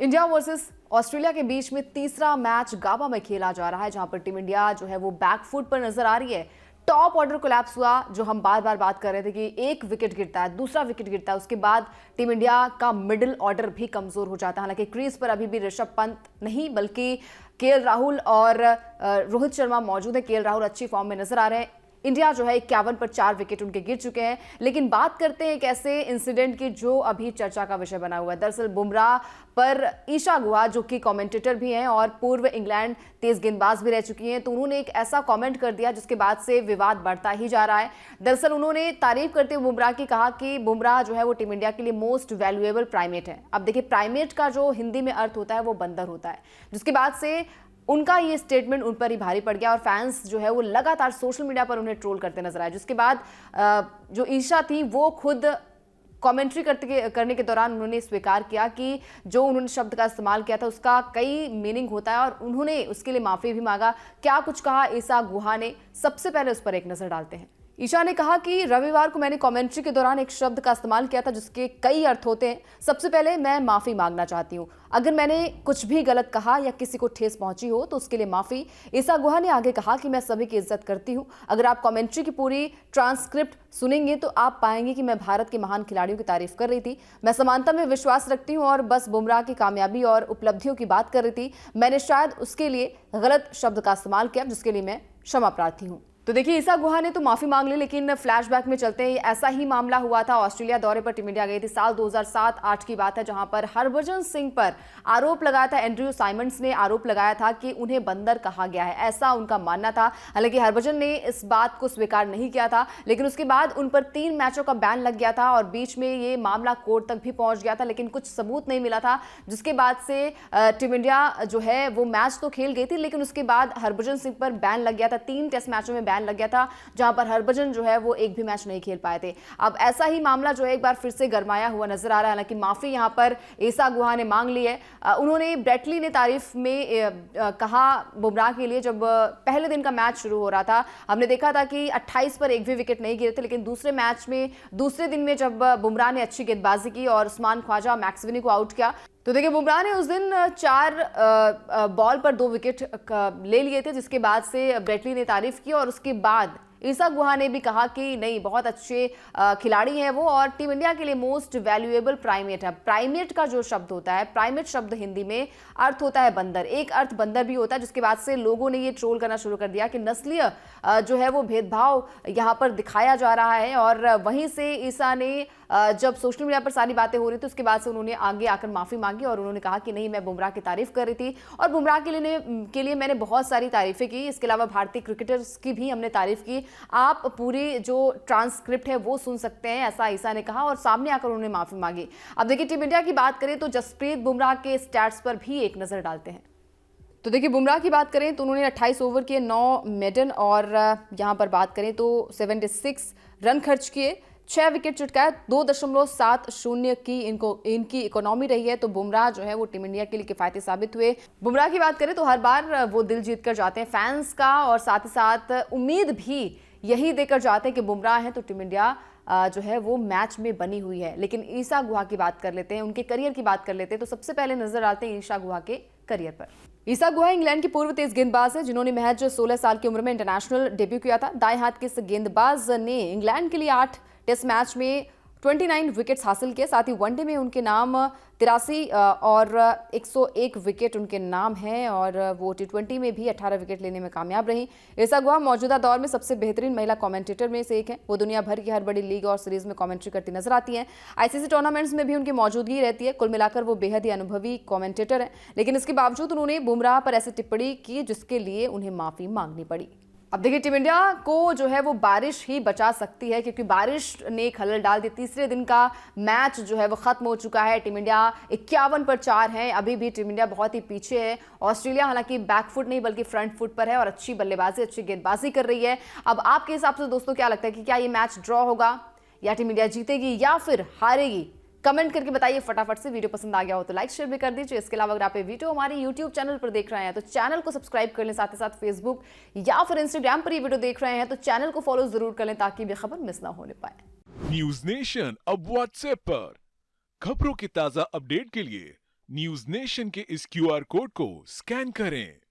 India versus Australia के बीच में तीसरा मैच गाबा में खेला जा रहा है, जहां पर टीम इंडिया जो है वो बैकफुट पर नजर आ रही है। टॉप ऑर्डर कोलैप्स हुआ, जो हम बार बार बात कर रहे थे कि एक विकेट गिरता है, दूसरा विकेट गिरता है, उसके बाद टीम इंडिया का मिडिल ऑर्डर भी कमजोर हो जाता है। हालांकि क्रीज पर अभी भी ऋषभ पंत नहीं बल्कि केएल राहुल और रोहित शर्मा मौजूद है। केएल राहुल अच्छी फॉर्म में नजर आ रहे हैं। इंडिया जो है 51 पर 4 विकेट उनके गिर चुके हैं। लेकिन बात करते हैं एक ऐसे इंसिडेंट की जो अभी चर्चा का विषय बना हुआ है। दरअसल बुमराह पर ईशा गुहा, जो कि कमेंटेटर भी हैं और पूर्व इंग्लैंड तेज गेंदबाज भी रह चुकी हैं, तो उन्होंने एक ऐसा कमेंट कर दिया जिसके बाद से विवाद बढ़ता ही जा रहा है। दरअसल उन्होंने तारीफ करते हुए बुमराह की कहा कि बुमराह जो है वो टीम इंडिया के लिए मोस्ट वैल्यूएबल प्राइमेट है। अब देखिए, प्राइमेट का जो हिंदी में अर्थ होता है वो बंदर होता है, जिसके बाद से उनका ये स्टेटमेंट उन पर ही भारी पड़ गया और फैंस जो है वो लगातार सोशल मीडिया पर उन्हें ट्रोल करते नजर आए। जिसके बाद जो ईशा थी वो खुद कमेंट्री करने के दौरान उन्होंने स्वीकार किया कि जो उन्होंने शब्द का इस्तेमाल किया था उसका कई मीनिंग होता है और उन्होंने उसके लिए माफी भी मांगा। क्या कुछ कहा ईशा गुहा ने, सबसे पहले उस पर एक नजर डालते हैं। ईशा ने कहा कि रविवार को मैंने कमेंट्री के दौरान एक शब्द का इस्तेमाल किया था जिसके कई अर्थ होते हैं। सबसे पहले मैं माफी मांगना चाहती हूं। अगर मैंने कुछ भी गलत कहा या किसी को ठेस पहुंची हो तो उसके लिए माफी। ईशा गुहा ने आगे कहा कि मैं सभी की इज्जत करती हूं। अगर आप कमेंट्री की पूरी ट्रांसक्रिप्ट सुनेंगे तो आप पाएंगे कि मैं भारत के महान खिलाड़ियों की तारीफ कर रही थी। मैं समानता में विश्वास रखती हूं और बस बुमराह की कामयाबी और उपलब्धियों की बात कर रही थी। मैंने शायद उसके लिए गलत शब्द का इस्तेमाल किया, जिसके लिए मैं क्षमा प्रार्थी हूं। तो देखिए, ईशा गुहा ने तो माफी मांग ली, लेकिन फ्लैशबैक में चलते हैं। ऐसा ही मामला हुआ था, ऑस्ट्रेलिया दौरे पर टीम इंडिया गई थी। साल 2007-8 की बात है, जहां पर हरभजन सिंह पर आरोप लगाया था। एंड्रयू साइमंड्स ने आरोप लगाया था कि उन्हें बंदर कहा गया है, ऐसा उनका मानना था। हालांकि हरभजन ने इस बात को स्वीकार नहीं किया था, लेकिन उसके बाद उन पर 3 मैचों का बैन लग गया था और बीच में ये मामला कोर्ट तक भी पहुंच गया था, लेकिन कुछ सबूत नहीं मिला था। जिसके बाद से टीम इंडिया जो है वो मैच तो खेल गई थी, लेकिन उसके बाद हरभजन सिंह पर बैन लग गया था। 3 टेस्ट मैचों में लग गया था, जहां पर हरभजन जो है वो एक भी मैच नहीं खेल पाए थे। अब ऐसा ही मामला जो है एक बार फिर से गरमाया हुआ नजर आ रहा है। हालांकि माफी यहां पर ईशा गुहा ने मांग ली है। उन्होंने ब्रेटली ने तारीफ में कहा बुमराह के लिए। जब पहले दिन का मैच शुरू हो रहा था, हमने देखा था कि 28 पर एक भी विकेट नहीं गिरे थे, लेकिन दूसरे मैच में दूसरे दिन में जब बुमराह ने अच्छी गेंदबाजी की और उस्मान ख्वाजा मैक्सवेनी को आउट किया, तो देखिए बुमराह ने उस दिन 4 बॉल पर 2 विकेट ले लिए थे, जिसके बाद से ब्रेटली ने तारीफ की और उसके बाद ईशा गुहा ने भी कहा कि नहीं, बहुत अच्छे खिलाड़ी हैं वो और टीम इंडिया के लिए मोस्ट वैल्यूएबल प्राइमेट है। प्राइमेट का जो शब्द होता है, प्राइमेट शब्द हिंदी में अर्थ होता है बंदर, एक अर्थ बंदर भी होता है। जिसके बाद से लोगों ने ये ट्रोल करना शुरू कर दिया कि नस्लीय जो है वो भेदभाव यहाँ पर दिखाया जा रहा है। और वहीं से ईशा ने जब सोशल मीडिया पर सारी बातें हो रही थी, उसके बाद से उन्होंने आगे आकर माफी मांगी और उन्होंने कहा कि नहीं, मैं बुमराह की तारीफ कर रही थी और बुमराह के लिए मैंने बहुत सारी तारीफें की। इसके अलावा भारतीय क्रिकेटर्स की भी हमने तारीफ की। आप पूरी जो ट्रांसक्रिप्ट है वो सुन सकते हैं, ऐसा ईशा ने कहा और सामने आकर उन्होंने माफी मांगी। अब देखिए, टीम इंडिया की बात करें तो जसप्रीत बुमराह के स्टैट्स पर भी एक नजर डालते हैं। तो देखिए, बुमराह की बात करें तो उन्होंने 28 ओवर किए, 9 मेडन और यहां पर बात करें तो 76 रन खर्च किए, 6 विकेट चटकाए, 2.70 की इनकी इकोनॉमी रही है। तो बुमराह जो है वो टीम इंडिया के लिए किफायती साबित हुए। बुमराह की बात करें तो हर बार वो दिल जीत कर जाते हैं फैंस का और साथ ही साथ उम्मीद भी यही देकर जाते हैं कि बुमराह हैं तो टीम इंडिया जो है वो मैच में बनी हुई है। लेकिन ईशा गुहा की बात कर लेते हैं, उनके करियर की बात कर लेते हैं। तो सबसे पहले नजर डालते हैं ईशा गुहा के करियर पर। ईशा गुहा इंग्लैंड की पूर्व तेज गेंदबाज है, जिन्होंने महज 16 साल की उम्र में इंटरनेशनल डेब्यू किया था। दाएं हाथ के इस गेंदबाज ने इंग्लैंड के लिए 8 टेस्ट मैच में 29 विकेट्स हासिल किए। साथ ही वनडे में उनके नाम 83 और 101 विकेट उनके नाम हैं और वो T20 में भी 18 विकेट लेने में कामयाब रही। ईशा गुहा मौजूदा दौर में सबसे बेहतरीन महिला कमेंटेटर में से एक है। वो दुनिया भर की हर बड़ी लीग और सीरीज में कमेंट्री करती नजर आती हैं। ICC टूर्नामेंट्स में भी उनकी मौजूदगी रहती है। कुल मिलाकर वो बेहद ही अनुभवी कमेंटेटर हैं, लेकिन इसके बावजूद उन्होंने बुमराह पर ऐसी टिप्पणी की जिसके लिए उन्हें माफी मांगनी पड़ी। अब देखिए, टीम इंडिया को जो है वो बारिश ही बचा सकती है, क्योंकि बारिश ने खलल डाल दी। तीसरे दिन का मैच जो है वो खत्म हो चुका है। टीम इंडिया 51 पर 4 है। अभी भी टीम इंडिया बहुत ही पीछे है। ऑस्ट्रेलिया हालांकि बैकफुट नहीं बल्कि फ्रंट फुट पर है और अच्छी बल्लेबाजी, अच्छी गेंदबाजी कर रही है। अब आपके हिसाब से दोस्तों क्या लगता है कि क्या ये मैच ड्रॉ होगा या टीम इंडिया जीतेगी या फिर हारेगी? कमेंट करके बताइए फटाफट से। वीडियो पसंद आ गया हो तो लाइक शेयर भी कर दीजिए। इसके अलावा अगर आप ये वीडियो हमारे YouTube चैनल पर देख रहे हैं तो चैनल को सब्सक्राइब कर लें। साथ ही साथ फेसबुक या फिर इंस्टाग्राम पर ये वीडियो देख रहे हैं तो चैनल को फॉलो जरूर कर लें ताकि भी खबर मिस ना होने पाए। न्यूज नेशन अब व्हाट्सएप पर खबरों की ताजा अपडेट के लिए न्यूज नेशन के इस क्यूआर कोड को स्कैन करें